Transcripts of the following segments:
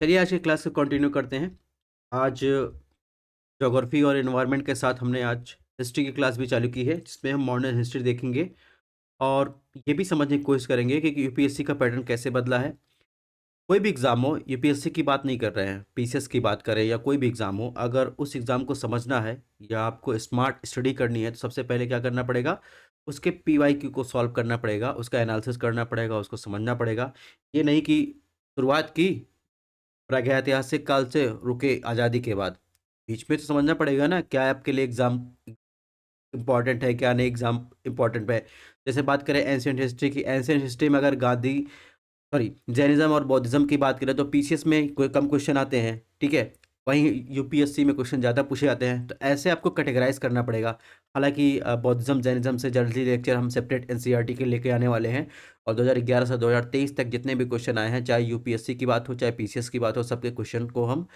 चलिए आज की क्लास को कंटिन्यू करते हैं। आज ज्योग्राफी और एनवायरनमेंट के साथ हमने आज हिस्ट्री की क्लास भी चालू की है, जिसमें हम मॉडर्न हिस्ट्री देखेंगे और ये भी समझने की कोशिश करेंगे कि यूपीएससी का पैटर्न कैसे बदला है। कोई भी एग्ज़ाम हो, यूपीएससी की बात नहीं कर रहे हैं, पीसीएस की बात करें या कोई भी एग्ज़ाम हो, अगर उस एग्ज़ाम को समझना है या आपको स्मार्ट स्टडी करनी है, तो सबसे पहले क्या करना पड़ेगा? उसके पीवाईक्यू को सॉल्व करना पड़ेगा, उसका एनालिसिस करना पड़ेगा, उसको समझना पड़ेगा। ये नहीं कि शुरुआत की प्रागैतिहासिक काल से रुके आज़ादी के बाद। बीच में तो समझना पड़ेगा ना, क्या आपके लिए एग्ज़ाम इम्पोर्टेंट है, क्या नहीं एग्ज़ाम इम्पोर्टेंट है। जैसे बात करें एंशिएंट हिस्ट्री की, एंशिएंट हिस्ट्री में अगर गांधी सॉरी जैनिज़्म और बौद्धिज़्म की बात करें तो पीसीएस में कोई कम क्वेश्चन आते हैं, ठीक है? वहीं यूपीएससी में क्वेश्चन ज़्यादा पूछे जाते हैं, तो ऐसे आपको कैटेगराइज़ करना पड़ेगा। हालाँकि बौद्धिज़्म, जैनिज़्म से जल्दी लेक्चर हम सेपरेट एनसीईआरटी के लेके आने वाले हैं और 2011 से 2023 तक जितने भी क्वेश्चन आए हैं, चाहे यूपीएससी की बात हो, चाहे पीसीएस की बात हो, सबके क्वेश्चन को हम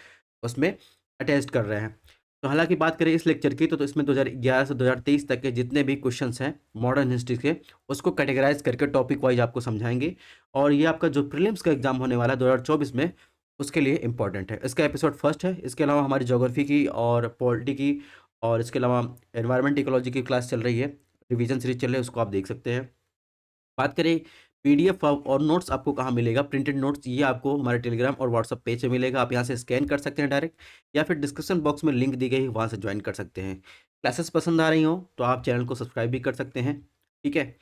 उसमें अटैच्ड कर रहे हैं। तो हालाँकि बात करें इस लेक्चर की तो इसमें 2011 से 2023 तक के जितने भी क्वेश्चंस हैं मॉडर्न हिस्ट्री के, उसको कैटेगराइज़ करके टॉपिक वाइज़ आपको समझाएँगे और ये आपका जो प्रीलिम्स का एग्ज़ाम होने वाला है 2024 में, उसके लिए इम्पोर्टेंट है। इसका एपिसोड फर्स्ट है, इसके अलावा हमारी ज्योग्राफी की और पॉलिटी की और इसके अलावा एनवायरनमेंट इकोलॉजी की क्लास चल रही है, रिवीजन सीरीज़ चल रही है, उसको आप देख सकते हैं। बात करें पीडीएफ और नोट्स आपको कहाँ मिलेगा, प्रिंटेड नोट्स ये आपको हमारे टेलीग्राम और व्हाट्सएप पेज पे मिलेगा। आप यहाँ से स्कैन कर सकते हैं डायरेक्ट या फिर डिस्क्रिप्शन बॉक्स में लिंक दी गई है, वहाँ से ज्वाइन कर सकते हैं। क्लासेस पसंद आ रही हो तो आप चैनल को सब्सक्राइब भी कर सकते हैं, ठीक है?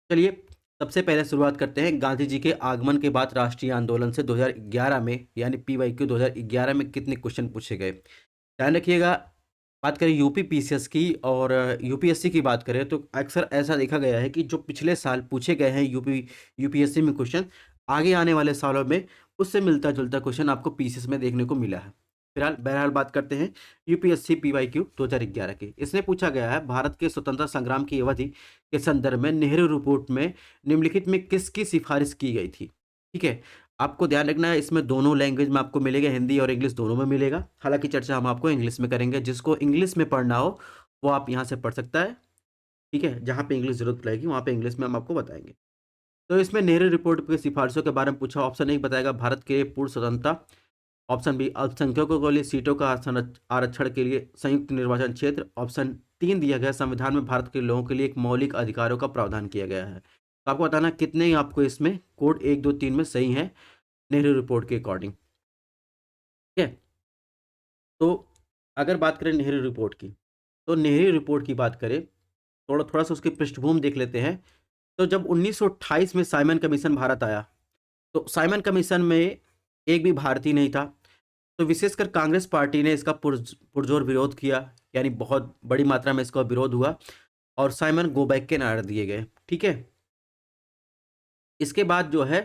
चलिए सबसे पहले शुरुआत करते हैं गांधी जी के आगमन के बाद राष्ट्रीय आंदोलन से 2011 में, यानी पीवाईक्यू 2011 में कितने क्वेश्चन पूछे गए। ध्यान रखिएगा, बात करें यूपी पीसीएस की और यूपीएससी की बात करें तो अक्सर ऐसा देखा गया है कि जो पिछले साल पूछे गए हैं यूपीएससी में क्वेश्चन, आगे आने वाले सालों में उससे मिलता-जुलता क्वेश्चन आपको पीसीएस में देखने को मिला है। फिलहाल बहरहाल बात करते हैं यूपीएससी पीवाईक्यू 2011 की। इसमें पूछा गया है भारत के स्वतंत्रता संग्राम की अवधि के संदर्भ में नेहरू रिपोर्ट में निम्नलिखित में किसकी सिफारिश की गई थी? ठीक है? आपको ध्यान रखना है, इसमें दोनों लैंग्वेज में आपको मिलेगा, हिंदी और इंग्लिश दोनों में मिलेगा। हालाँकि चर्चा हम आपको इंग्लिश में करेंगे, जिसको इंग्लिश में पढ़ना हो, वो आप यहाँ से पढ़ सकता है, ठीक है? जहाँ पे इंग्लिश ज़रूरत पड़ेगी, वहाँ पे इंग्लिश में हम आपको बताएँगे। तो इसमें नेहरू रिपोर्ट की सिफारिशों के बारे में पूछा, ऑप्शन 1 बताएगा भारत के पूर्ण स्वतंत्रता, ऑप्शन बी अल्पसंख्यकों के लिए सीटों का आरक्षण के लिए संयुक्त निर्वाचन क्षेत्र, ऑप्शन 3 दिया गया संविधान में भारत के लोगों के लिए एक मौलिक अधिकारों का प्रावधान किया गया है। तो आपको बताना कितने आपको इसमें कोड 1, 2, 3 में सही हैं नेहरू रिपोर्ट के अकॉर्डिंग, ठीक है? तो अगर बात करें नेहरू रिपोर्ट की, तो नेहरू रिपोर्ट की बात करें, थोड़ा-सा उसकी पृष्ठभूमि देख लेते हैं। तो जब 1928 में साइमन कमीशन भारत आया, तो साइमन कमीशन में एक भी भारतीय नहीं था। तो विशेषकर कांग्रेस पार्टी ने इसका पुरज़ोर विरोध किया, यानी बहुत बड़ी मात्रा में इसका विरोध हुआ और साइमन गो बैक के नारे दिए गए, ठीक है? इसके बाद जो है,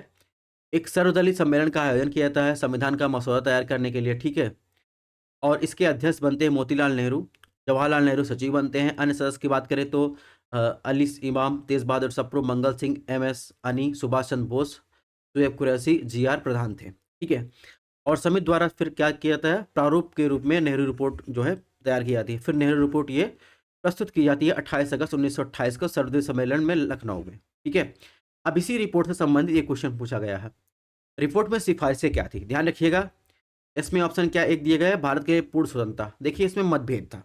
एक सर्वदलीय सम्मेलन का आयोजन किया जाता है संविधान का मसौदा तैयार करने के लिए, ठीक है? और इसके अध्यक्ष बनते हैं मोतीलाल नेहरू, जवाहरलाल नेहरू सचिव बनते हैं। अन्य सदस्य की बात करें तो अली इमाम, तेज बहादुर सप्रू, मंगल सिंह, एमएस अनी, सुभाष चंद्र बोस, शुएब कुरैशी, जीआर प्रधान थे, ठीक है? और समिति द्वारा फिर क्या किया जाता है, प्रारूप के रूप में नेहरू रिपोर्ट जो है तैयार की जाती है। फिर नेहरू रिपोर्ट ये प्रस्तुत की जाती है 28 अगस्त 1928 को सर्वदलीय सम्मेलन में लखनऊ में, ठीक है? अब इसी रिपोर्ट से संबंधित एक क्वेश्चन पूछा गया है। रिपोर्ट में सिफारिशें क्या थी? ध्यान रखिएगा, इसमें ऑप्शन क्या एक दिया गया है, भारत के पूर्ण स्वतंत्रता। देखिए इसमें मतभेद था।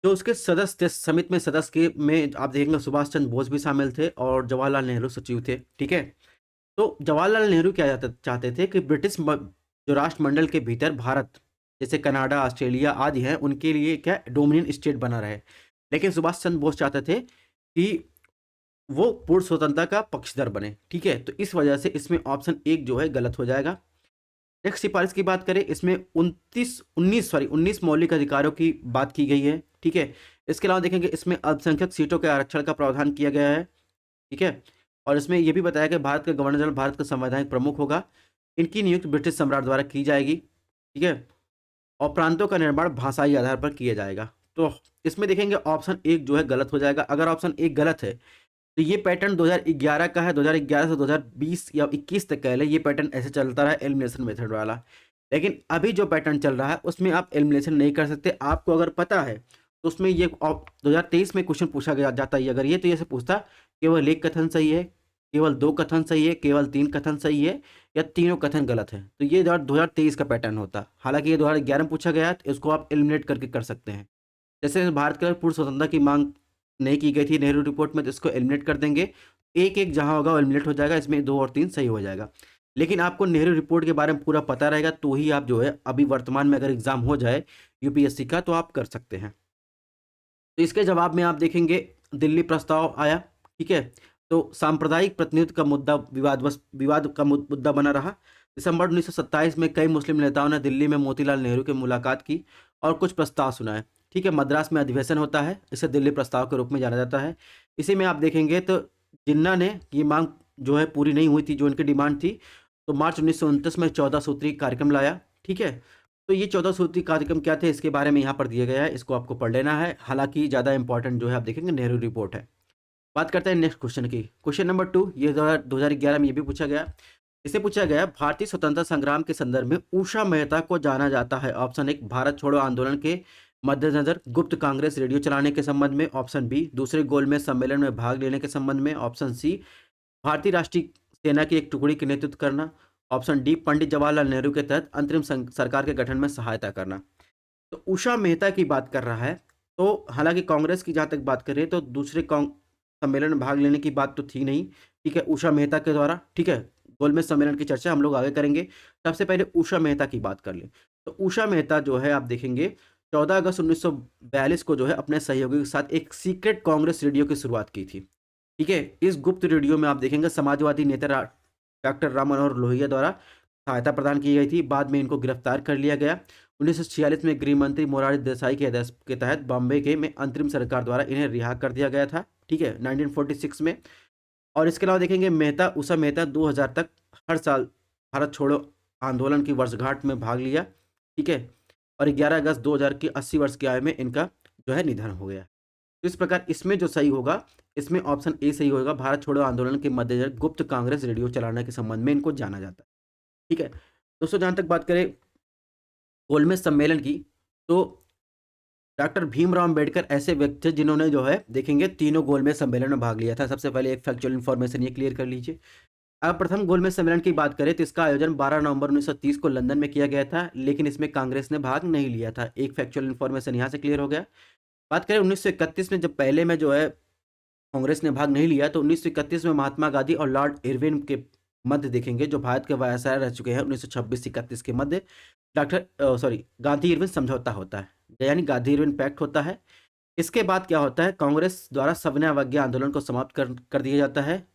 जो उसके सदस्य थे, समिति में सदस्य के में आप देखेंगे सुभाष चंद्र बोस भी शामिल थे और जवाहरलाल नेहरू सचिव थे, ठीक है? तो जवाहरलाल नेहरू क्या चाहते थे कि ब्रिटिश जो राष्ट्रमंडल के भीतर भारत, जैसे कनाडा, ऑस्ट्रेलिया आदि हैं, उनके लिए क्या डोमिनियन स्टेट बना रहे। लेकिन सुभाष चंद्र बोस चाहते थे कि वो पूर्ण स्वतंत्रता का पक्षधर बने, ठीक है? तो इस वजह से इसमें ऑप्शन 1 जो है गलत हो जाएगा। नेक्स्ट सिफारिश की बात करें, इसमें 19 मौलिक अधिकारों की बात की गई है, ठीक है? इसके अलावा देखेंगे इसमें अल्पसंख्यक सीटों के आरक्षण का प्रावधान किया गया है, ठीक है? और इसमें यह भी बताया कि भारत का गवर्नर जनरल भारत का संवैधानिक प्रमुख होगा। इनकी नियुक्ति ब्रिटिश सम्राट द्वारा की जाएगी, ठीक है? और प्रांतों का निर्माण भाषाई आधार पर किया जाएगा। तो इसमें देखेंगे ऑप्शन 1 जो है गलत हो जाएगा। अगर ऑप्शन 1 गलत है तो ये पैटर्न 2011 का है, 2011 से 2020 या 21 तक कह लें, ये पैटर्न ऐसे चलता रहा एलिमिनेशन मेथड वाला। लेकिन अभी जो पैटर्न चल रहा है उसमें आप एलिमिनेशन नहीं कर सकते। आपको अगर पता है तो उसमें ये 2023 में क्वेश्चन पूछा गया जाता है, अगर ये तो ये से पूछता केवल 1 कथन सही है, केवल 2 कथन सही है, केवल 3 कथन सही है या तीनों कथन गलत हैं। तो ये 2023 का पैटर्न होता। हालाँकि ये 2011 में पूछा गया है, तो इसको आप एलिमिनेट करके कर सकते हैं। जैसे भारत के पूर्ण स्वतंत्रता की मांग नहीं की गई थी नेहरू रिपोर्ट में, तो इसको एलिमिनेट कर देंगे। एक-एक जहाँ होगा वो एलिमिनेट हो जाएगा, इसमें 2 और 3 सही हो जाएगा। लेकिन आपको नेहरू रिपोर्ट के बारे में पूरा पता रहेगा, तो ही आप जो है अभी वर्तमान में अगर एग्ज़ाम हो जाए यूपीएससी का, तो आप कर सकते हैं। तो इसके जवाब में आप देखेंगे दिल्ली प्रस्ताव आया, ठीक है? तो सांप्रदायिक प्रतिनिधित्व का मुद्दा विवाद का मुद्दा बना रहा। दिसंबर 1927 में कई मुस्लिम नेताओं ने दिल्ली में मोतीलाल नेहरू की मुलाकात की और कुछ प्रस्ताव सुनाए, ठीक है? मद्रास में अधिवेशन होता है, इसे दिल्ली प्रस्ताव के रूप में जाना जाता है। इसी में आप देखेंगे तो जिन्ना ने ये मांग जो है पूरी नहीं हुई थी, जो इनकी डिमांड थी, तो मार्च 1929 में 14 सूत्री कार्यक्रम लाया, ठीक है? तो ये 14 सूत्री कार्यक्रम क्या थे, इसके बारे में यहाँ पर दिया गया है, इसको आपको पढ़ लेना है। हालाँकि ज़्यादा इम्पोर्टेंट जो है आप देखेंगे नेहरू रिपोर्ट है। बात करते हैं नेक्स्ट क्वेश्चन की। क्वेश्चन नंबर 2 ये 2011 में ये भी पूछा गया। इससे पूछा गया भारतीय स्वतंत्रता संग्राम के संदर्भ में उषा मेहता को जाना जाता है। ऑप्शन 1 भारत छोड़ो आंदोलन के मद्देनजर गुप्त कांग्रेस रेडियो चलाने के संबंध में। ऑप्शन बी दूसरे गोलमेज सम्मेलन में भाग लेने के संबंध में। ऑप्शन सी भारतीय राष्ट्रीय सेना की एक टुकड़ी के नेतृत्व करना। ऑप्शन डी पंडित जवाहरलाल नेहरू के तहत अंतरिम सरकार के गठन में सहायता करना। तो उषा मेहता की बात कर रहा है। तो हालांकि कांग्रेस की जहाँ तक बात करें तो दूसरे सम्मेलन में भाग लेने की बात तो थी नहीं, ठीक है, उषा मेहता के द्वारा, ठीक है। गोलमेज सम्मेलन की चर्चा हम लोग आगे करेंगे। सबसे पहले उषा मेहता की बात कर लें। तो उषा मेहता जो है आप देखेंगे 14 अगस्त 1942 को जो है अपने सहयोगी के साथ एक सीक्रेट कांग्रेस रेडियो की शुरुआत की थी, ठीक है। इस गुप्त रेडियो में आप देखेंगे समाजवादी नेता डॉक्टर राम मनोहर लोहिया द्वारा सहायता प्रदान की गई थी। बाद में इनको गिरफ्तार कर लिया गया। 1946 में गृह मंत्री मोरारजी देसाई के आदेश के तहत बॉम्बे के में अंतरिम सरकार द्वारा इन्हें रिहा कर दिया गया था, ठीक है, 1946 में। और इसके अलावा देखेंगे मेहता उषा मेहता 2000 तक हर साल भारत छोड़ो आंदोलन की वर्षगांठ में भाग लिया, ठीक है। और 11 अगस्त 2000 की 80 वर्ष की आयु में इनका जो है निधन हो गया। तो इस प्रकार इसमें जो सही होगा, इसमें ऑप्शन ए सही होगा। भारत छोड़ो आंदोलन के मद्देनजर गुप्त कांग्रेस रेडियो चलाने के संबंध में इनको जाना जाता है, ठीक है। दोस्तों जहाँ तक बात करें गोलमेज सम्मेलन की, तो डॉक्टर भीमराव अंबेडकर ऐसे व्यक्ति थे जिन्होंने जो है देखेंगे तीनों गोलमेज सम्मेलन में भाग लिया था। सबसे पहले एक फैक्चुअल इन्फॉर्मेशन ये क्लियर कर लीजिए। अब प्रथम गोलमेज सम्मेलन की बात करें तो इसका आयोजन 12 नवंबर 1930 को लंदन में किया गया था, लेकिन इसमें कांग्रेस ने भाग नहीं लिया था। एक फैक्चुअल इन्फॉर्मेशन यहाँ से क्लियर हो गया। बात करें 1931 में, जब पहले में जो है कांग्रेस ने भाग नहीं लिया, तो 1931 में महात्मा गांधी और लॉर्ड इरविन के मध्य देखेंगे, जो भारत के वायसराय रह चुके हैं 1926-31 के मध्य, गांधी इरविन समझौता होता है, यानी गांधी इरविन पैक्ट होता है। इसके बाद क्या होता है, कांग्रेस द्वारा सविनय अवज्ञा आंदोलन को समाप्त कर दिया जाता है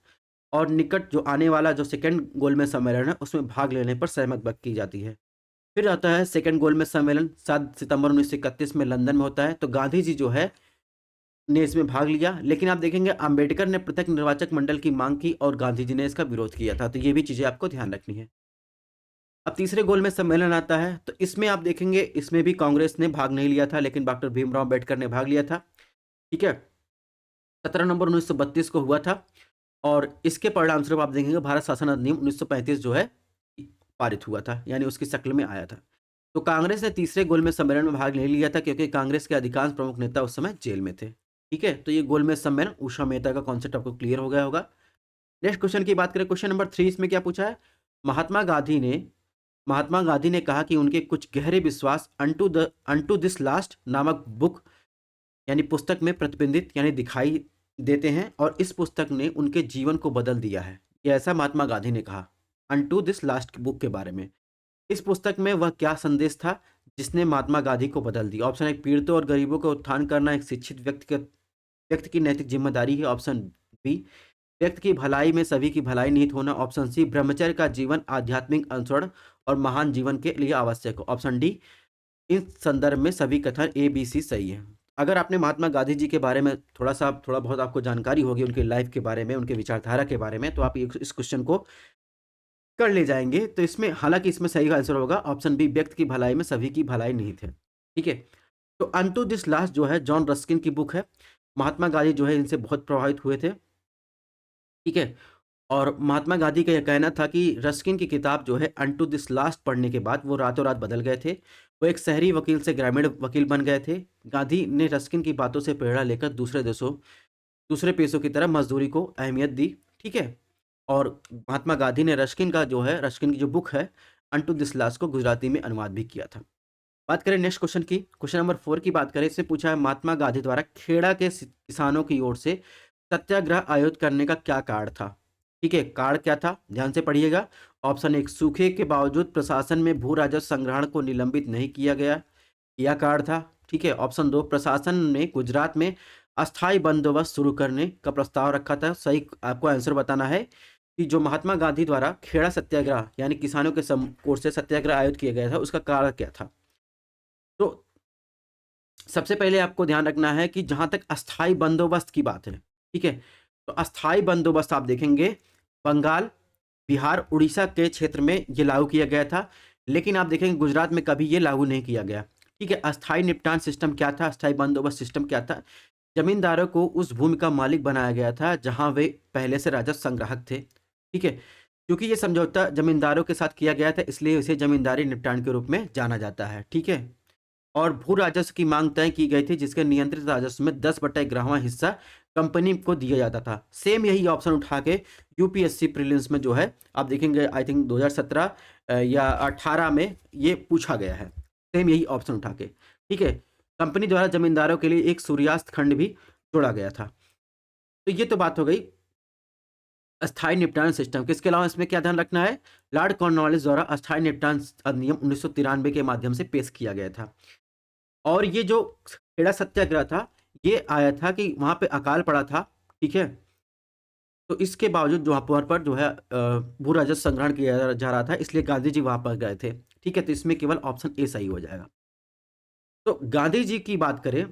और निकट जो आने वाला जो सेकेंड गोलमेज सम्मेलन है उसमें भाग लेने पर सहमत व्यक्त की जाती है। फिर आता है सेकेंड गोलमेज सम्मेलन 7 सितंबर 1931 में लंदन में होता है। तो गांधी जी जो है ने इसमें भाग लिया, लेकिन आप देखेंगे अंबेडकर ने पृथक निर्वाचक मंडल की मांग की और गांधी जी ने इसका विरोध किया था। तो ये भी चीजें आपको ध्यान रखनी है। अब तीसरे गोलमेज सम्मेलन आता है, तो इसमें आप देखेंगे इसमें भी कांग्रेस ने भाग नहीं लिया था, लेकिन डॉक्टर भीमराव अंबेडकर ने भाग लिया था, ठीक है। 17 नवंबर 1932 को हुआ था और इसके परिणाम स्वरूप आप देखेंगे भारत शासन अधिनियम 1935 जो है पारित हुआ था, यानी उसकी शक्ल में आया था। तो कांग्रेस ने तीसरे गोलमेज सम्मेलन में भाग नहीं लिया था क्योंकि कांग्रेस के अधिकांश प्रमुख नेता उस समय जेल में थे, ठीक है। तो ये गोलमेज सम्मेलन उषा मेहता का कॉन्सेप्ट आपको क्लियर हो गया होगा। नेक्स्ट क्वेश्चन की बात करें, क्वेश्चन नंबर 3, इसमें क्या पूछा है, महात्मा गांधी ने कहा कि उनके कुछ गहरे विश्वास अनटू दिस लास्ट नामक बुक यानी पुस्तक में प्रतिबिंबित यानी दिखाई देते हैं और इस पुस्तक ने उनके जीवन को बदल दिया है। ये ऐसा महात्मा गांधी ने कहा अनटू दिस लास्ट बुक के बारे में। इस पुस्तक में वह क्या संदेश था जिसने महात्मा गांधी को बदल दिया? ऑप्शन 1 पीड़ितों और गरीबों का उत्थान करना एक शिक्षित व्यक्ति की नैतिक जिम्मेदारी है। ऑप्शन बी व्यक्ति की भलाई में सभी की भलाई निहित होना। ऑप्शन सी ब्रह्मचर्य का जीवन आध्यात्मिक अनुसरण और महान जीवन के लिए आवश्यक हो। ऑप्शन डी इन संदर्भ में सभी कथन ए बी सी सही है। अगर आपने महात्मा गांधी जी के बारे में थोड़ा बहुत आपको जानकारी होगी उनकी लाइफ के बारे में, उनके विचारधारा के बारे में, तो आप इस क्वेश्चन को कर ले जाएंगे। तो इसमें हालांकि इसमें सही आंसर होगा ऑप्शन बी व्यक्ति की भलाई में सभी की भलाई निहित है, ठीक है। तो अनटू दिस लास्ट जो है जॉन रस्किन की बुक है। महात्मा गांधी जो है इनसे बहुत प्रभावित हुए थे, ठीक है। और महात्मा गांधी का यह कहना था कि रस्किन की किताब जो है अनटू दिस लास्ट पढ़ने के बाद वो रातों रात बदल गए थे। वो एक शहरी वकील से ग्रामीण वकील बन गए थे। गांधी ने रस्किन की बातों से प्रेरणा लेकर दूसरे पेशों की तरह मजदूरी को अहमियत दी, ठीक है। और महात्मा गांधी ने रस्किन की जो बुक है अनटू दिस लास्ट को गुजराती में अनुवाद भी किया था। बात करें नेक्स्ट क्वेश्चन की, क्वेश्चन नंबर 4 की बात करें। इससे पूछा है महात्मा गांधी द्वारा खेड़ा के किसानों की ओर से सत्याग्रह आयोजित करने का क्या कारण था? ठीक है, कारण क्या था, ध्यान से पढ़िएगा। ऑप्शन 1, सूखे के बावजूद प्रशासन में भू राजस्व संग्रहण को निलंबित नहीं किया गया, यह कारण था। ठीक है, ऑप्शन 2, प्रशासन ने गुजरात में अस्थायी बंदोबस्त शुरू करने का प्रस्ताव रखा था। सही आपको आंसर बताना है कि जो महात्मा गांधी द्वारा खेड़ा सत्याग्रह यानी किसानों के ओर से सत्याग्रह आयोजित किया गया था उसका कारण क्या था। तो सबसे पहले आपको ध्यान रखना है कि जहां तक अस्थाई बंदोबस्त की बात है, ठीक है, तो अस्थाई बंदोबस्त आप देखेंगे बंगाल, बिहार, उड़ीसा के क्षेत्र में ये लागू किया गया था, लेकिन आप देखेंगे गुजरात में कभी ये लागू नहीं किया गया। ठीक है, अस्थाई निपटान सिस्टम क्या था, अस्थाई बंदोबस्त सिस्टम क्या था? जमींदारों को उस भूमि का मालिक बनाया गया था जहां वे पहले से राजस्व संग्राहक थे। ठीक है, क्योंकि ये समझौता जमींदारों के साथ किया गया था इसलिए इसे जमींदारी निपटान के रूप में जाना जाता है। ठीक है, और भू राजस्व की मांग तय की गई थी जिसके नियंत्रित राजस्व में 10/11वां हिस्सा कंपनी को दिया जाता था। सेम यही ऑप्शन उठा के यूपीएससी प्रीलिम्स में जो है आप देखेंगे, आई थिंक 2017 या 18 में ये पूछा गया है, सेम यही ऑप्शन उठा के। ठीक है, कंपनी द्वारा जमींदारों के लिए एक सूर्यास्त खंड भी जोड़ा गया था। तो ये तो बात हो गई अस्थायी निपटान सिस्टम। किसके अलावा इसमें क्या ध्यान रखना है, लॉर्ड कॉर्नवालिस द्वारा अस्थायी निपटान अधिनियम 1993 के माध्यम से पेश किया गया था। और ये जो खेड़ा सत्याग्रह था ये आया था कि वहां पे अकाल पड़ा था। ठीक है, तो इसके बावजूद जो वहां पर जो है भू राजस्व संग्रहण किया जा रहा था इसलिए गांधी जी वहां पर गए थे। ठीक है, तो इसमें केवल ऑप्शन ए सही हो जाएगा। तो गांधी जी की बात करें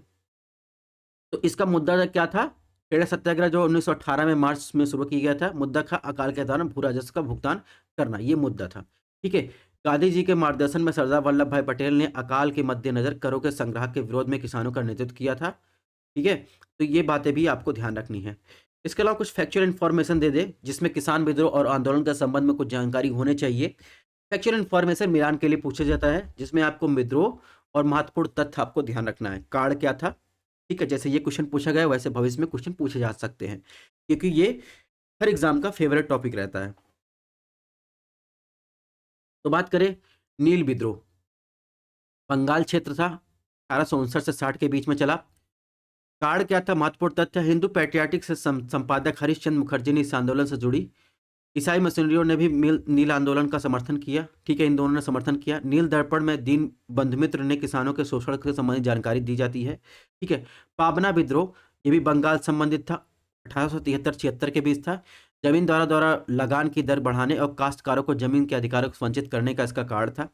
तो इसका मुद्दा क्या था, खेड़ा सत्याग्रह जो 1918 में मार्च में शुरू किया गया था, मुद्दा था अकाल के दौरान भू राजस्व का भुगतान करना, ये मुद्दा था। ठीक है, गांधी जी के मार्गदर्शन में सरदार वल्लभ भाई पटेल ने अकाल के मद्देनजर करों के संग्रह के विरोध में किसानों का नेतृत्व किया था। ठीक है, तो ये बातें भी आपको ध्यान रखनी है। इसके अलावा कुछ फैक्चुअल इन्फॉर्मेशन दे दे जिसमें किसान विद्रोह और आंदोलन के संबंध में कुछ जानकारी होने चाहिए। फैक्चुअल इन्फॉर्मेशन मिलान के लिए पूछा जाता है जिसमें आपको विद्रोह और महत्वपूर्ण तथ्य आपको ध्यान रखना है। कारण क्या था, ठीक है, जैसे ये क्वेश्चन पूछा गया वैसे भविष्य में क्वेश्चन पूछे जा सकते हैं क्योंकि ये हर एग्जाम का फेवरेट टॉपिक रहता है। तो बात करें नील विद्रोह, बंगाल क्षेत्र था, 1859 से 60 के बीच में चला। कारण क्या था, महत्वपूर्ण तथ्य, हिंदू पैट्रियाटिक से संपादक हरिश्चंद्र मुखर्जी ने इस आंदोलन से जुड़ी। ईसाई मिशनरियों ने भी नील आंदोलन का समर्थन किया। ठीक है, इन दोनों ने समर्थन किया। नील दर्पण में दीन बंधुमित्र ने किसानों के शोषण से संबंधित जानकारी दी जाती है। ठीक है, पाबना विद्रोह ये भी बंगाल संबंधित था, 1873-76 के बीच था। जमींदारों द्वारा लगान की दर बढ़ाने और काश्तकारों को जमीन के अधिकारों को वंचित करने का इसका कारण था।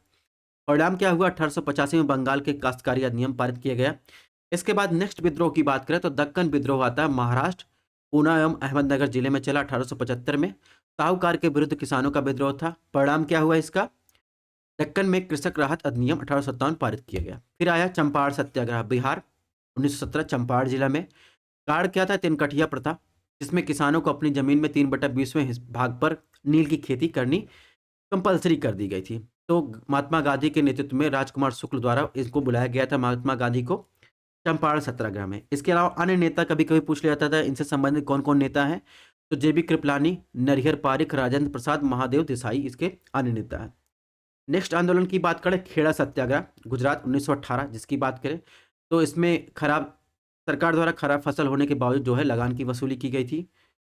परिणाम क्या हुआ, 1885 में बंगाल के काश्तकारी अधिनियम पारित किया गया। इसके बाद नेक्स्ट विद्रोह की बात करें तो दक्कन विद्रोह आता है, महाराष्ट्र, पूना एवं अहमदनगर जिले में चला 1875 में। साहूकार के विरुद्ध किसानों का विद्रोह था। परिणाम क्या हुआ इसका, दक्कन में कृषक राहत अधिनियम 1857 पारित किया गया। फिर आया चंपारण सत्याग्रह, बिहार, 1917 चंपारण जिला में। कारण क्या था, तिनकठिया प्रथा, जिसमें किसानों को अपनी जमीन में 3/20वें भाग पर नील की खेती करनी कंपलसरी कर दी गई थी। तो महात्मा गांधी के नेतृत्व में राजकुमार शुक्ल द्वारा इसको बुलाया गया था महात्मा गांधी को चंपारण सत्याग्रह में। इसके अलावा अन्य नेता कभी कभी पूछ लिया जाता था इनसे संबंधित कौन कौन नेता हैं, तो जेबी कृपलानी, नरहर पारिक, राजेंद्र प्रसाद, महादेव देसाई इसके अन्य नेता हैं। नेक्स्ट आंदोलन की बात करें, खेड़ा सत्याग्रह, गुजरात, 1918 जिसकी बात करें तो इसमें खराब सरकार द्वारा खराब फसल होने के बावजूद जो है लगान की वसूली की गई थी।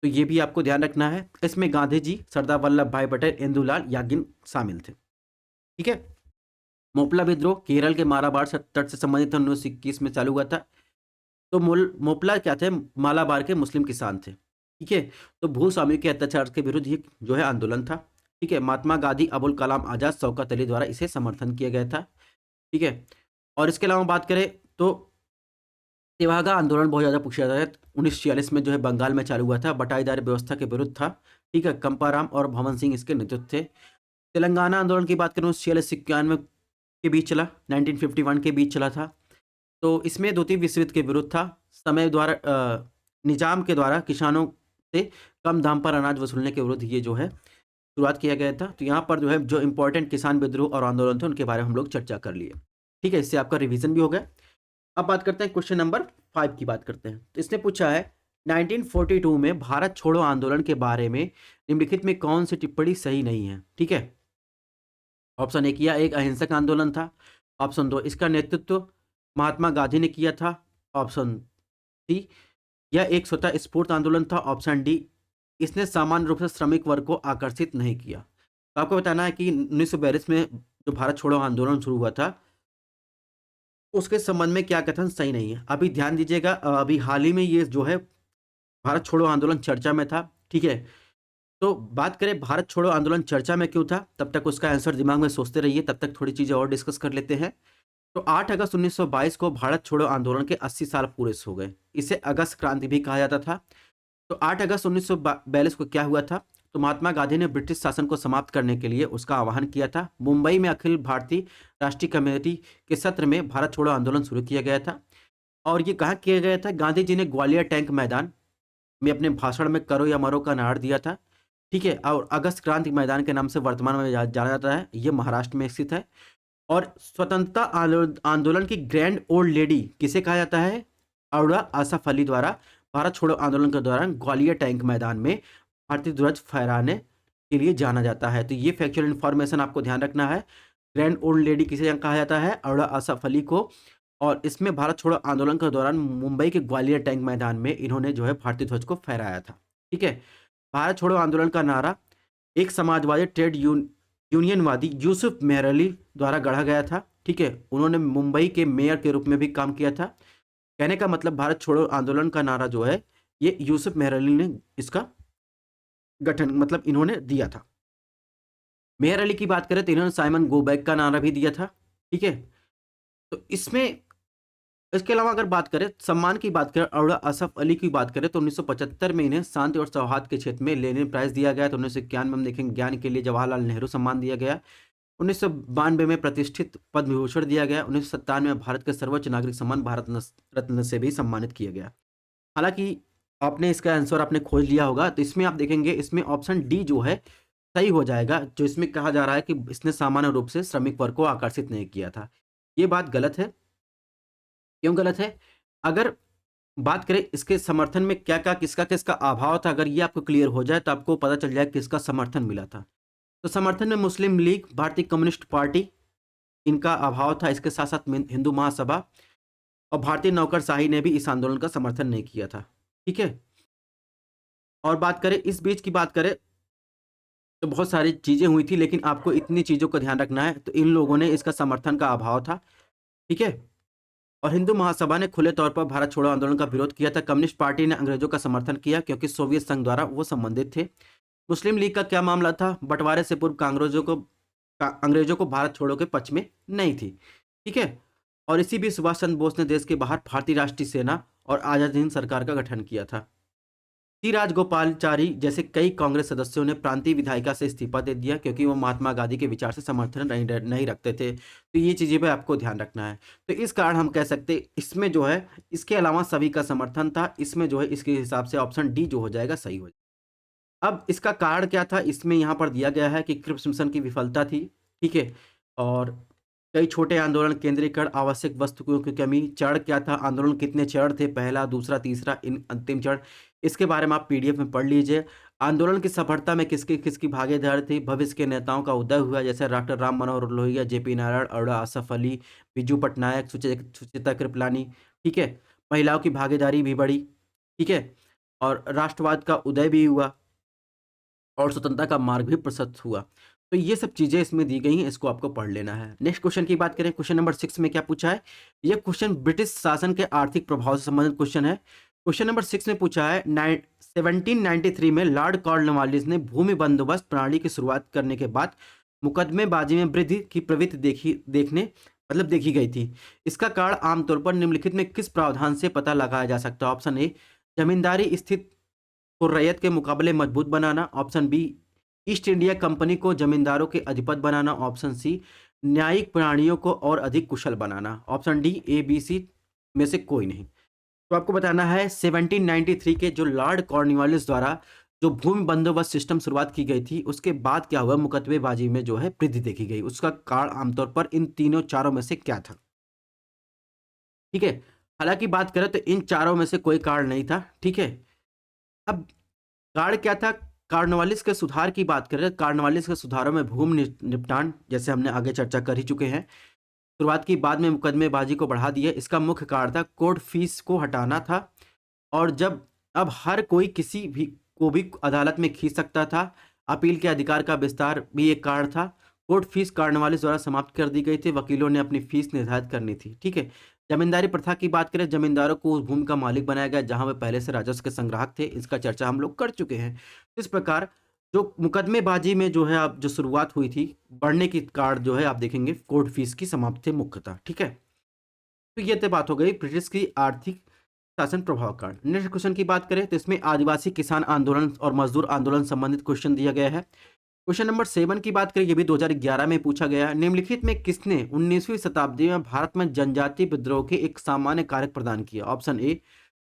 तो ये भी आपको ध्यान रखना है। इसमें गांधी जी, सरदार वल्लभ भाई पटेल, इंदुलाल यागिन शामिल थे। ठीक है, मोपला विद्रोह केरल के मालाबार तट से संबंधित 1921 में चालू हुआ था। तो मोपला क्या थे, मालाबार के मुस्लिम किसान थे। ठीक है, तो भूस्वामी के अत्याचार के विरुद्ध ये जो है आंदोलन था। ठीक है, महात्मा गांधी, अबुल कलाम आजाद, शौकत अली द्वारा इसे समर्थन किया गया था। ठीक है, और इसके अलावा बात करें तो तेभागा आंदोलन बहुत ज़्यादा पूछा जाता है। 1946 में जो है बंगाल में चालू हुआ था, बटाईदार व्यवस्था के विरुद्ध था। ठीक है, कंपाराम और भवन सिंह इसके नेतृत्व थे। तेलंगाना आंदोलन की बात करूँ 1946-91 के बीच चला, 1951 के बीच चला था। तो इसमें द्वितीय विश्व युद्ध के विरुद्ध था। समय द्वारा निजाम के द्वारा किसानों से कम दाम पर अनाज वसूलने के विरुद्ध ये जो है शुरुआत किया गया था। तो यहाँ पर जो है जो इंपॉर्टेंट किसान विद्रोह और आंदोलन थे उनके बारे में हम लोग चर्चा कर लिए। ठीक है, इससे आपका रिवीजन भी हो गया। अब बात करते हैं क्वेश्चन नंबर 5 की बात करते हैं। तो इसने पूछा है 1942 में भारत छोड़ो आंदोलन के बारे में निम्नलिखित में कौन सी टिप्पणी सही नहीं है? ठीक है। ऑप्शन ए किया, एक अहिंसक आंदोलन था। ऑप्शन दो, इसका नेतृत्व महात्मा गांधी ने किया था। ऑप्शन सी, यह एक स्वतः स्फूर्त आंदोलन था। ऑप्शन डी, इसने सामान्य रूप से श्रमिक वर्ग को आकर्षित नहीं किया। तो आपको बताना है कि 1942 में जो भारत छोड़ो आंदोलन शुरू हुआ था, उसके संबंध में क्या कथन सही नहीं है। अभी ध्यान दीजिएगा, अभी हाल ही में ये जो है भारत छोड़ो आंदोलन चर्चा में था। ठीक है, तो बात करें भारत छोड़ो आंदोलन चर्चा में क्यों था, तब तक उसका आंसर दिमाग में सोचते रहिए, तब तक थोड़ी चीज़ें और डिस्कस कर लेते हैं। तो 8 अगस्त 1922 को भारत छोड़ो आंदोलन के 80 साल पूरे हो गए। इसे अगस्त क्रांति भी कहा जाता था। तो 8 अगस्त 1942 को क्या हुआ था? तो महात्मा गांधी ने ब्रिटिश शासन को समाप्त करने के लिए उसका आह्वान किया था। मुंबई में अखिल भारतीय राष्ट्रीय कमेटी के सत्र में भारत छोड़ो आंदोलन शुरू किया गया था। और ये कहाँ किया गया था? गांधी जी ने ग्वालियर टैंक मैदान में अपने भाषण में करो या मरो का नारा दिया था। ठीक है, और अगस्त क्रांति मैदान के नाम से वर्तमान में जाना जाता है। ये महाराष्ट्र में स्थित है। और स्वतंत्रता आंदोलन की ग्रैंड ओल्ड लेडी किसे कहा जाता है? अरोड़ा आसफ अली द्वारा भारत छोड़ो आंदोलन के दौरान ग्वालियर टैंक मैदान में भारतीय ध्वज फहराने के लिए जाना जाता है। तो ये फैक्चुअल इन्फॉर्मेशन आपको ध्यान रखना है। ग्रैंड ओल्ड लेडी किसे कहा जाता है? अरोड़ा आसफ अली को। और इसमें भारत छोड़ो आंदोलन के दौरान मुंबई के ग्वालियर टैंक मैदान में इन्होंने जो है भारतीय ध्वज को फहराया था। ठीक है, भारत छोड़ो आंदोलन का नारा एक समाजवादी ट्रेड यूनियनवादी यूसुफ मेहरली द्वारा गढ़ा गया था। ठीक है, उन्होंने मुंबई के मेयर के रूप में भी काम किया था। कहने का मतलब भारत छोड़ो आंदोलन का नारा जो है ये यूसुफ मेहरली ने इसका गठन मतलब इन्होंने दिया था। मेयर अली की बात करें तो इन्होंने साइमन गो बैक का नारा भी दिया था। ठीक है, तो इसमें इसके अलावा अगर बात करें सम्मान की बात करें, अरोड़ा आसफ अली की बात करें तो 1975 में इन्हें शांति और सौहार्द के क्षेत्र में लेनिन प्राइज दिया गया। तो 1991 में हम देखेंगे ज्ञान के लिए जवाहरलाल नेहरू सम्मान दिया गया। 1992 में प्रतिष्ठित पद्म विभूषण दिया गया। 1997 में भारत के सर्वोच्च नागरिक सम्मान भारत रत्न से भी सम्मानित किया गया। हालांकि आपने इसका आंसर आपने खोज लिया होगा, तो इसमें आप देखेंगे इसमें ऑप्शन डी जो है सही हो जाएगा। जो इसमें कहा जा रहा है कि इसने सामान्य रूप से श्रमिक वर्ग को आकर्षित नहीं किया था, ये बात गलत है। क्यों गलत है? अगर बात करें इसके समर्थन में क्या क्या किसका किसका अभाव था, अगर ये आपको क्लियर हो जाए तो आपको पता चल जाए किसका समर्थन मिला था। तो समर्थन में मुस्लिम लीग, भारतीय कम्युनिस्ट पार्टी, इनका अभाव था। इसके साथ साथ हिंदू महासभा और भारतीय नौकरशाही ने भी इस आंदोलन का समर्थन नहीं किया था। ठीक है, और बात करें इस बीच की बात करें तो बहुत सारी चीज़ें हुई थी, लेकिन आपको इतनी चीज़ों का ध्यान रखना है। तो इन लोगों ने इसका समर्थन का अभाव था। ठीक है, और हिंदू महासभा ने खुले तौर पर भारत छोड़ो आंदोलन का विरोध किया था। कम्युनिस्ट पार्टी ने अंग्रेजों का समर्थन किया क्योंकि सोवियत संघ द्वारा वो संबंधित थे। मुस्लिम लीग का क्या मामला था? बंटवारे से पूर्व अंग्रेजों को भारत छोड़ो के पक्ष में नहीं थी। ठीक है, और इसी बीच सुभाष चंद्र बोस ने देश के बाहर भारतीय राष्ट्रीय सेना और आजाद हिंद सरकार का गठन किया था। सी राजगोपालचारी जैसे कई कांग्रेस सदस्यों ने प्रांतीय विधायिका से इस्तीफा दे दिया क्योंकि वो महात्मा गांधी के विचार से समर्थन नहीं रखते थे। तो ये चीज़ें भी आपको ध्यान रखना है। तो इस कारण हम कह सकते हैं इसमें जो है इसके अलावा सभी का समर्थन था। इसमें जो है इसके हिसाब से ऑप्शन डी जो हो जाएगा सही हो जाएगा। अब इसका कारण क्या था? इसमें यहाँ पर दिया गया है कि क्रिप्स मिशन की विफलता थी। ठीक है, और कई छोटे आंदोलन, केंद्रीकरण, आवश्यक वस्तुओं की कमी, चरण क्या था, आंदोलन कितने चरण थे, पहला, दूसरा, तीसरा, इन अंतिम चरण, इसके बारे में आप पीडीएफ में पढ़ लीजिए। आंदोलन की सफलता में किसकी किसकी भागीदारी थी, भविष्य के नेताओं का उदय हुआ जैसे डॉक्टर राम मनोहर लोहिया, जेपी नारायण, अरोड़ा आसफ अली, बिजू पटनायक, सुचिता कृपलानी। ठीक है, महिलाओं की भागीदारी भी बढ़ी। ठीक है, और राष्ट्रवाद का उदय भी हुआ और स्वतंत्रता का मार्ग भी प्रशस्त हुआ। तो ये सब चीज़ें इसमें दी गई हैं, इसको आपको पढ़ लेना है। नेक्स्ट क्वेश्चन की बात करें, क्वेश्चन नंबर 6 में क्या पूछा है? ये क्वेश्चन ब्रिटिश शासन के आर्थिक प्रभाव से संबंधित क्वेश्चन है। क्वेश्चन नंबर 6 में पूछा है 1793 में लॉर्ड कॉर्नवालिस ने भूमि बंदोबस्त प्रणाली की शुरुआत करने के बाद मुकदमेबाजी में वृद्धि की प्रवृत्ति देखी गई थी। इसका कारण आमतौर पर निम्नलिखित में किस प्रावधान से पता लगाया जा सकता है? ऑप्शन ए, जमींदारी स्थित को रैयत के मुकाबले मजबूत बनाना। Option B, East India company को जमींदारों के अधिपति बनाना। ऑप्शन सी, न्यायिक प्राणियों को और अधिक कुशल बनाना। Option D, A B C में से कोई नहीं। तो आपको बताना है 1793 के जो लॉर्ड कॉर्नवालिस द्वारा जो भूमि बंदोबस्त सिस्टम शुरुआत की गई थी, उसके बाद क्या हुआ? मुकदमेबाजी में जो है वृद्धि देखी गई। उसका कारण आमतौर पर इन तीनों चारों में से क्या था? ठीक है, हालांकि बात करें तो इन चारों में से कोई कारण नहीं था। ठीक है, अब कार्ड क्या था? कार्नवालिस के सुधार की बात करें, कार्नवालिस के सुधारों में भूमि निपटान, जैसे हमने आगे चर्चा कर ही चुके हैं। शुरुआत की, बाद में मुकदमेबाजी को बढ़ा दिया। इसका मुख्य कारण था कोर्ट फीस को हटाना था। और जब अब हर कोई किसी भी को भी अदालत में खींच सकता था। अपील के अधिकार का विस्तार भी एक कारण था। कोर्ट फीस कार्नवालिस द्वारा समाप्त कर दी गई थी। वकीलों ने अपनी फीस निर्धारित करनी थी। ठीक है। जमींदारी प्रथा की बात करें, जमींदारों को उस भूमि का मालिक बनाया गया जहां वे पहले से राजस्व के संग्राहक थे। इसका चर्चा हम लोग कर चुके हैं। इस प्रकार जो मुकदमेबाजी में जो है आप जो शुरुआत हुई थी बढ़ने की कारण जो है आप देखेंगे कोर्ट फीस की समाप्ति मुख्यतः। ठीक है। तो ये तो बात हो गई ब्रिटिश की आर्थिक शासन प्रभाव कारण। नेक्स्ट क्वेश्चन की बात करें तो इसमें आदिवासी किसान आंदोलन और मजदूर आंदोलन संबंधित क्वेश्चन दिया गया है। क्वेश्चन नंबर 7 की बात करें, ये भी 2011 में पूछा गया है। निम्नलिखित में किसने 19वीं शताब्दी में भारत में जनजातीय विद्रोह के एक सामान्य कारक प्रदान किया? ऑप्शन ए,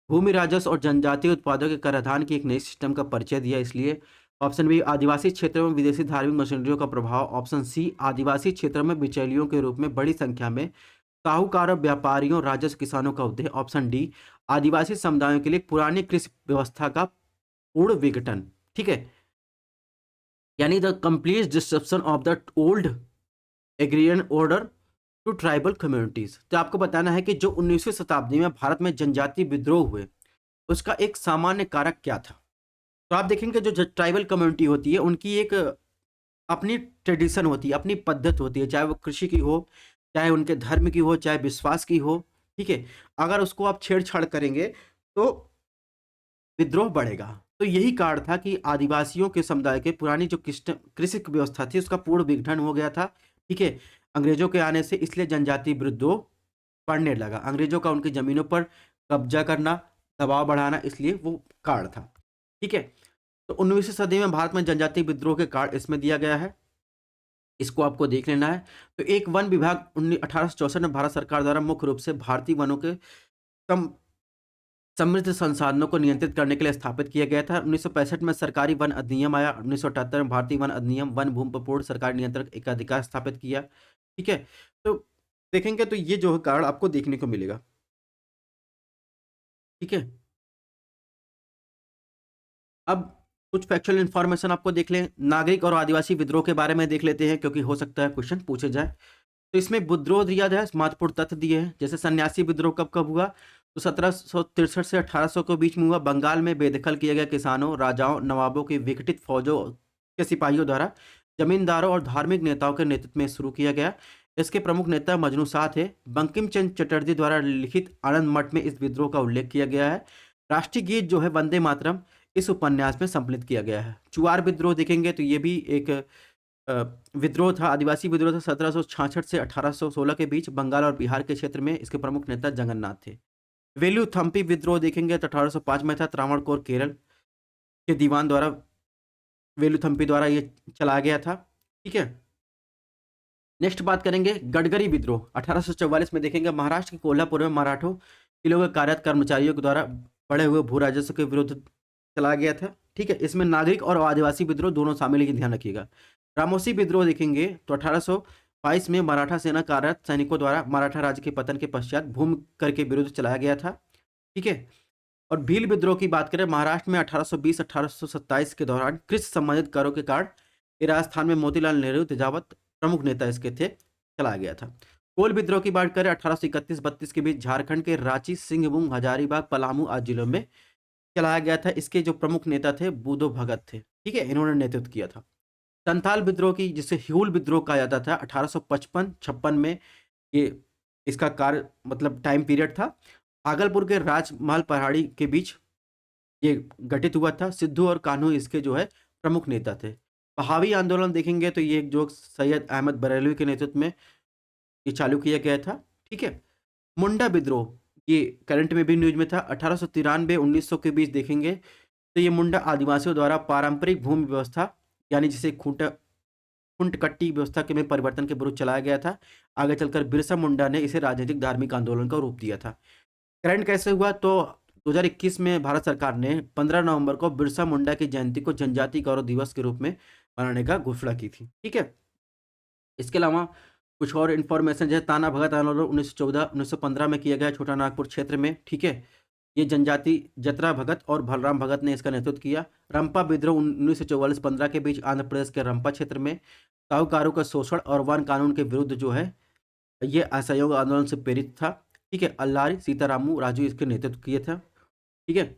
भूमि राजस्व और जनजातीय उत्पादों के कराधान की एक नई सिस्टम का परिचय दिया इसलिए। ऑप्शन बी, आदिवासी क्षेत्रों में विदेशी धार्मिक मशीनरियों का प्रभाव। ऑप्शन सी, आदिवासी क्षेत्रों में बिचौलियों के रूप में बड़ी संख्या में साहूकारों, व्यापारियों, राजस्व किसानों का उदय। ऑप्शन डी, आदिवासी समुदायों के लिए पुरानी कृषि व्यवस्था का पूर्ण विघटन। ठीक है, यानी the complete disruption of the old agrarian order to tribal communities. तो आपको बताना है कि जो 19वीं शताब्दी में भारत में जनजातीय विद्रोह हुए उसका एक सामान्य कारक क्या था। तो आप देखेंगे जो ट्राइबल कम्युनिटी होती है उनकी एक अपनी ट्रेडिशन होती है, अपनी पद्धत होती है, चाहे वो कृषि की हो, चाहे उनके धर्म की हो, चाहे विश्वास की हो। ठीक है, अगर उसको आप छेड़छाड़ करेंगे तो विद्रोह बढ़ेगा। तो यही कारण था कि आदिवासियों के समुदाय के पुरानी जो कृषि व्यवस्था थी उसका पूर्ण विघटन हो गया था। ठीक है, अंग्रेजों के आने से, इसलिए जनजातीय विद्रोह बढ़ने लगा। अंग्रेजों का उनकी जमीनों पर कब्जा करना, दबाव बढ़ाना, इसलिए वो कारण था। ठीक है, तो 19वीं सदी में भारत में जनजातीय विद्रोह के कारण इसमें दिया गया है, इसको आपको देख लेना है। तो एक वन विभाग 1864 में भारत सरकार द्वारा मुख्य रूप से भारतीय वनों के सम समृद्ध संसाधनों को नियंत्रित करने के लिए स्थापित किया गया था। 1965 में सरकारी वन अधिनियम आया। 1978 में भारतीय वन अधिनियम वन भूमि पर पूर्ण सरकारी नियंत्रण एक अधिकार स्थापित किया। ठीक है, तो देखेंगे तो ये जो है कारण आपको देखने को मिलेगा। ठीक है, अब कुछ फैक्चुअल इंफॉर्मेशन आपको देख लें। नागरिक और आदिवासी विद्रोह के बारे में देख लेते हैं क्योंकि हो सकता है क्वेश्चन पूछे जाए। तो इसमें विद्रोह दिया है, महत्वपूर्ण तथ्य दिए हैं। जैसे सन्यासी विद्रोह कब कब हुआ, तो 1763 से 1800 के बीच में हुआ। बंगाल में बेदखल किए गए किसानों, राजाओं, नवाबों की विघटित फौजों के सिपाहियों द्वारा जमींदारों और धार्मिक नेताओं के नेतृत्व में शुरू किया गया। इसके प्रमुख नेता मजनू शाह थे। बंकिम चंद्र चटर्जी द्वारा लिखित आनंद मठ में इस विद्रोह का उल्लेख किया गया है। राष्ट्रीय गीत जो है वंदे मातरम इस उपन्यास में सम्मिलित किया गया है। चुआर विद्रोह देखेंगे तो ये भी एक अ, विद्रोह था, आदिवासी विद्रोह था 1766 से 1816 के बीच। बंगाल और बिहार के क्षेत्र में इसके प्रमुख नेता जगन्नाथ थे। वेलुथम्पी विद्रोह देखेंगे तो 1805 में था। त्रावणकोर केरल के दीवान द्वारा वेलुथम्पी द्वारा ये चलाया गया था। ठीक है, नेक्स्ट बात करेंगे गडकरी विद्रोह 1844 में देखेंगे। महाराष्ट्र के कोल्हापुर में मराठों किलों के कार्यरत कर्मचारियों के द्वारा बढ़े हुए भू राजस्व के विरुद्ध चलाया गया था। ठीक है, इसमें नागरिक और आदिवासी विद्रोह दोनों शामिल है, ये ध्यान रखिएगा। रामोसी विद्रोह देखेंगे तो 1822 में मराठा सेना कार्यरत सैनिकों द्वारा मराठा राज्य के पतन के पश्चात भूमि कर के विरुद्ध चलाया गया था। ठीक है, और भील विद्रोह की बात करें महाराष्ट्र में 1820-1827 के दौरान कृषि संबंधित करों के कारण ये राजस्थान में मोतीलाल नेहरू तेजावत प्रमुख नेता इसके थे, चलाया गया था। कोल विद्रोह की बात करें 1831-32 के बीच झारखंड के रांची, सिंहभूम, हजारीबाग, पलामू आदि जिलों में चलाया गया था। इसके जो प्रमुख नेता थे बूदो भगत थे। ठीक है, इन्होंने नेतृत्व किया था। संथाल विद्रोह की, जिसे ह्यूल विद्रोह कहा जाता था, 1855-56 में ये इसका कार्य मतलब टाइम पीरियड था। भागलपुर के राजमहल पहाड़ी के बीच ये गठित हुआ था। सिद्धू और कान्हू इसके जो है प्रमुख नेता थे। बहावी आंदोलन देखेंगे तो ये जो सैयद अहमद बरेलवी के नेतृत्व में ये चालू किया गया था। ठीक है, मुंडा विद्रोह ये करंट में भी न्यूज में था। 1893-1900 के बीच देखेंगे तो ये मुंडा आदिवासियों द्वारा पारंपरिक भूमि व्यवस्था यानी जिसे खुंटकट्टी व्यवस्था के में परिवर्तन के विरुद्ध चलाया गया था। आगे चलकर बिरसा मुंडा ने इसे राजनीतिक धार्मिक आंदोलन का रूप दिया था। करंट कैसे हुआ, तो 2021 में भारत सरकार ने 15 नवंबर को बिरसा मुंडा की जयंती को जनजातीय गौरव दिवस के रूप में मनाने का घोषणा की थी। ठीक है, इसके अलावा कुछ और इन्फॉर्मेशन जैसे ताना भगत आंदोलन 1914-1915 में किया गया छोटा नागपुर क्षेत्र में। ठीक है, ये जनजाति जतरा भगत और बलराम भगत ने इसका नेतृत्व किया। रंपा विद्रोह 1944-15 के बीच आंध्र प्रदेश के रंपा क्षेत्र में साहूकारों का शोषण और वन कानून के विरुद्ध जो है ये असहयोग आंदोलन से प्रेरित था। ठीक है, अल्लारी सीतारामू राजू इसके नेतृत्व किए थे। ठीक है,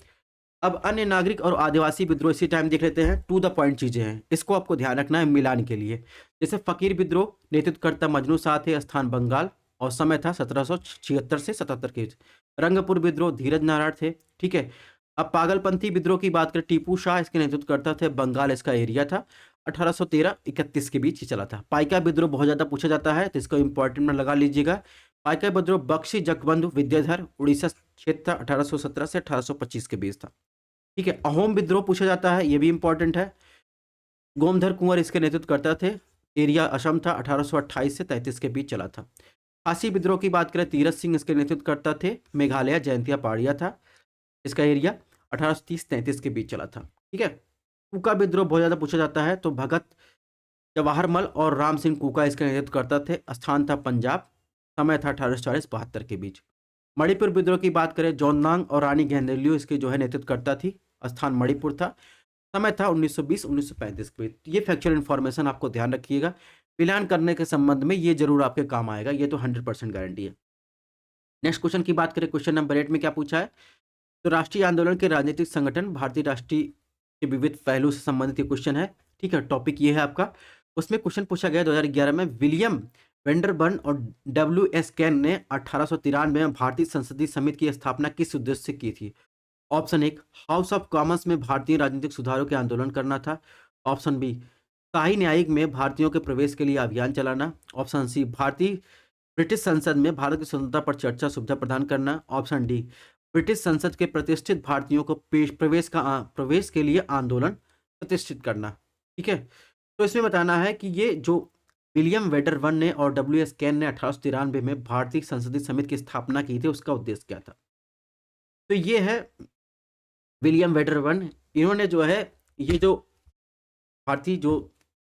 अब अन्य नागरिक और आदिवासी विद्रोह इसी टाइम देख लेते हैं। टू द पॉइंट चीजें हैं, इसको आपको ध्यान रखना है मिलान के लिए। जैसे फकीर विद्रोह नेतृत्वकर्ता मजनू शाह थे, स्थान बंगाल और समय था 1776 से 77 के बीच। रंगपुर विद्रोह धीरज नारायण थे। ठीक है, अब पागलपंथी विद्रोह की बात करें, टीपू शाह इसके नेतृत्वकर्ता थे, बंगाल इसका एरिया था, 1813-31 के बीच ये चला था। पाइका विद्रोह बहुत ज्यादा पूछा जाता है तो इसको इंपॉर्टेंट में लगा लीजिएगा। पाइका विद्रोह बख्शी जगबंधु विद्याधर उड़ीसा क्षेत्र था, 1817 से 1825 के बीच था। ठीक है, अहोम विद्रोह पूछा जाता है, ये भी इंपॉर्टेंट है। गोमधर कुंवर इसके नेतृत्व करता थे, एरिया असम था, 1828 से 33 के बीच चला था। खासी विद्रोह की बात करें, तीरथ सिंह इसके नेतृत्व करता थे, मेघालय जयंतिया पहाड़िया था, इसका एरिया 1830-33 के बीच चला था। ठीक है, कुका विद्रोह बहुत ज्यादा पूछा जाता है तो भगत जवाहरमल और राम सिंह कुका इसका नेतृत्व करता थे, स्थान था पंजाब, समय था 1840-72 के बीच। मणिपुर विद्रोह की बात करें, जोननांग और रानी गेंदेलियो इसके जो है नेतृत्व करता थी, स्थान मणिपुर था, समय था 1920-1935 के बीच। ये फैक्चुअल इन्फॉर्मेशन आपको ध्यान रखिएगा, मिलान करने के संबंध में ये जरूर आपके काम आएगा, ये तो 100% गारंटी है। नेक्स्ट क्वेश्चन की बात करें, क्वेश्चन नंबर 8 में क्या पूछा है, तो राष्ट्रीय आंदोलन के राजनीतिक संगठन भारतीय राष्ट्रीय के विविध पहलू से संबंधित ये क्वेश्चन है। ठीक है, टॉपिक ये है आपका। उसमें क्वेश्चन पूछा गया 2011 में, विलियम वेंडरबर्न और डब्ल्यू.एस. कैन ने 1893 में भारतीय संसदीय समिति की स्थापना किस उद्देश्य से की थी। ऑप्शन 1, हाउस ऑफ कॉमन्स में भारतीय राजनीतिक सुधारों के आंदोलन करना था। ऑप्शन बी, शाही न्यायिक में भारतीयों के प्रवेश के लिए अभियान चलाना। ऑप्शन सी, भारतीय ब्रिटिश संसद में भारत की स्वतंत्रता पर चर्चा सुविधा प्रदान करना। ऑप्शन डी, ब्रिटिश संसद के प्रतिष्ठित भारतीयों को प्रवेश के लिए आंदोलन प्रतिष्ठित करना। ठीक है, तो इसमें बताना है कि ये जो विलियम वेडरबर्न ने और डब्ल्यू.एस. कैन ने 1893 में भारतीय संसदीय समिति की स्थापना की थी, उसका उद्देश्य क्या था। तो ये है विलियम वेडरबर्न, इन्होंने जो है ये जो भारतीय जो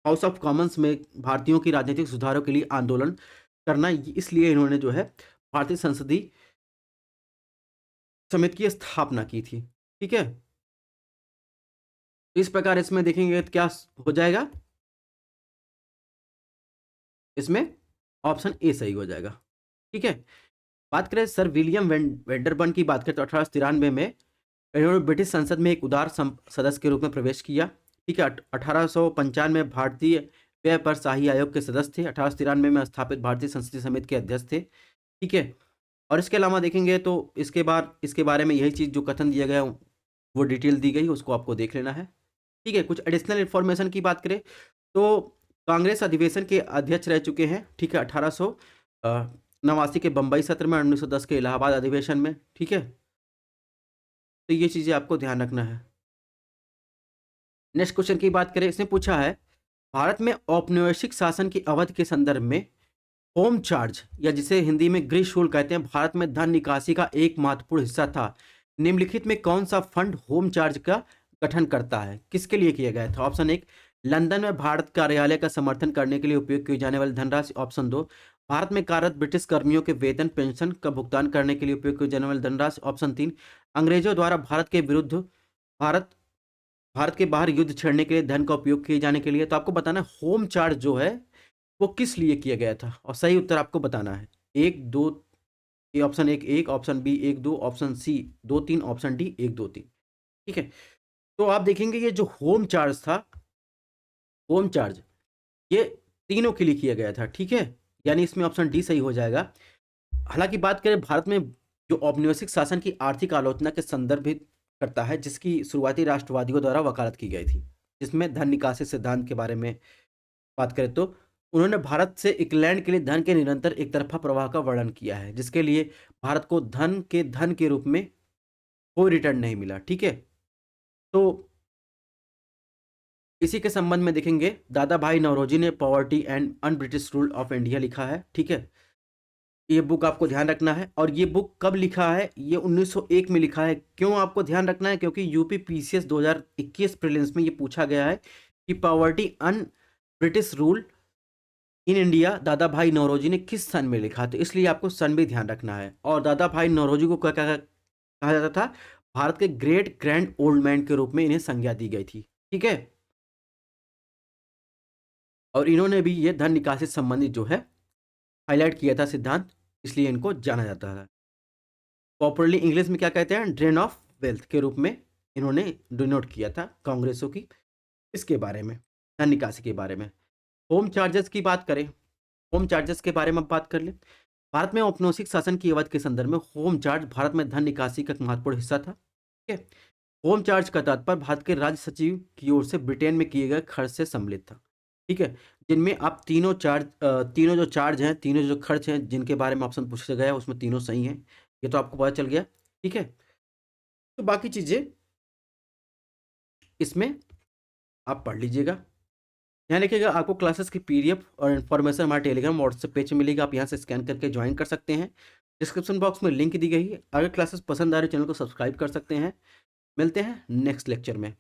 हाउस ऑफ कॉमन्स में भारतीयों की राजनीतिक सुधारों के लिए आंदोलन करना, इसलिए इन्होंने जो है भारतीय संसदीय समिति की स्थापना की थी। ठीक है, इस प्रकार इसमें देखेंगे तो क्या हो जाएगा, इसमें ऑप्शन ए सही हो जाएगा। ठीक है, बात करें सर विलियम वेडरबर्न की बात करें तो 1893 में इन्होंने ब्रिटिश संसद में एक उदार सदस्य के रूप में प्रवेश किया। ठीक है, 1895 में भारतीय व्यय पर शाही आयोग के सदस्य थे, 1893 में स्थापित भारतीय संसदीय समिति के अध्यक्ष थे। ठीक है, और इसके अलावा देखेंगे तो इसके बारे में यही चीज़ जो कथन दिया गया वो डिटेल दी गई, उसको आपको देख लेना है। ठीक है, कुछ एडिशनल इन्फॉर्मेशन की बात करें तो कांग्रेस अधिवेशन के अध्यक्ष रह चुके हैं। ठीक है, 1889 के बम्बई सत्र में, 1910 के इलाहाबाद अधिवेशन में। ठीक है, तो ये चीज़ें आपको ध्यान रखना है। नेक्स्ट क्वेश्चन की बात करें, इसने पूछा है भारत में औपनिवेशिक शासन की अवधि के संदर्भ में होम चार्ज या जिसे हिंदी में गृह शुल्क कहते हैं, भारत में धन निकासी का एक महत्वपूर्ण हिस्सा था। निम्नलिखित में कौन सा फंड होम चार्ज का गठन करता है, किसके लिए किया गया था। ऑप्शन 1, लंदन में भारत कार्यालय का समर्थन करने के लिए उपयोग की जाने वाली धनराशि। ऑप्शन 2, भारत में कार्यरत ब्रिटिश कर्मियों के वेतन पेंशन का भुगतान करने के लिए उपयोग की जाने वाली धनराशि। ऑप्शन 3, अंग्रेजों द्वारा भारत के विरुद्ध भारत के बाहर युद्ध छेड़ने के लिए धन का उपयोग किए जाने के लिए। तो आपको बताना है होम चार्ज जो है वो किस लिए किया गया था, और सही उत्तर आपको बताना है। 1 2, option 1 option b 1 2, option c 2 3, option d 1 2 3। ठीक है, तो आप देखेंगे ये जो होम चार्ज था, होम चार्ज ये तीनों के लिए किया गया था। ठीक है, यानी इसमें ऑप्शन डी सही हो जाएगा। हालांकि बात करें भारत में जो औपनिवेशिक शासन की आर्थिक आलोचना के संदर्भित करता है, जिसकी शुरुआती राष्ट्रवादियों द्वारा वकालत की गई थी, जिसमें धन निकासी सिद्धांत के बारे में बात करें तो उन्होंने भारत से इंग्लैंड के लिए धन के निरंतर एक तरफा प्रवाह का वर्णन किया है, जिसके लिए भारत को धन के रूप में कोई रिटर्न नहीं मिला। ठीक है, तो इसी के संबंध में देखेंगे दादा भाई नौरोजी ने poverty and un British rule of India लिखा है। ठीक है, ये बुक आपको ध्यान रखना है, और ये बुक कब लिखा है, ये 1901 में लिखा है। क्यों आपको ध्यान रखना है, क्योंकि यूपी पीसीएस 2021 प्रीलिम्स में ये पूछा गया है कि poverty un British rule in India दादा भाई नौरोजी ने किस सन में लिखा, तो इसलिए आपको सन भी ध्यान रखना है। और दादा भाई नौरोजी को क्या कहा जाता था। भारत के ग्रेट ग्रैंड ओल्ड मैन के रूप में इन्हें संज्ञा दी गई थी। ठीक है? और इन्होंने भी ये धन निकासी से संबंधित जो है हाइलाइट किया था सिद्धांत, इसलिए इनको जाना जाता है। पॉपुलरली इंग्लिश में क्या कहते हैं? ड्रेन ऑफ वेल्थ के रूप में इन्होंने डिनोट किया था कांग्रेसों की इसके बारे में, धन निकासी के बारे में। होम चार्जेस की बात करें, होम चार्जेस के बारे में बात कर लें। भारत में औपनिवेशिक शासन की अवधि के संदर्भ में होम चार्ज भारत में धन निकासी का एक महत्वपूर्ण हिस्सा था। ठीक है? होम चार्ज का तात्पर्य भारत के राज्य सचिव की ओर से ब्रिटेन में किए गए खर्च से सम्मिलित था। ठीक है? जिनमें आप तीनों जो चार्ज हैं, तीनों जो खर्च हैं जिनके बारे में ऑप्शन पूछा गया है उसमें तीनों सही हैं। ये तो आपको पता चल गया। ठीक है? तो बाकी चीज़ें इसमें आप पढ़ लीजिएगा। यहाँ लिखिएगा, आपको क्लासेस की पीडीएफ और इन्फॉर्मेशन हमारे टेलीग्राम व्हाट्सएप पेज में मिलेगी, आप यहाँ से स्कैन करके ज्वाइन कर सकते हैं। डिस्क्रिप्शन बॉक्स में लिंक दी गई है। अगर क्लासेस पसंद आ रही चैनल को सब्सक्राइब कर सकते हैं। मिलते हैं नेक्स्ट लेक्चर में।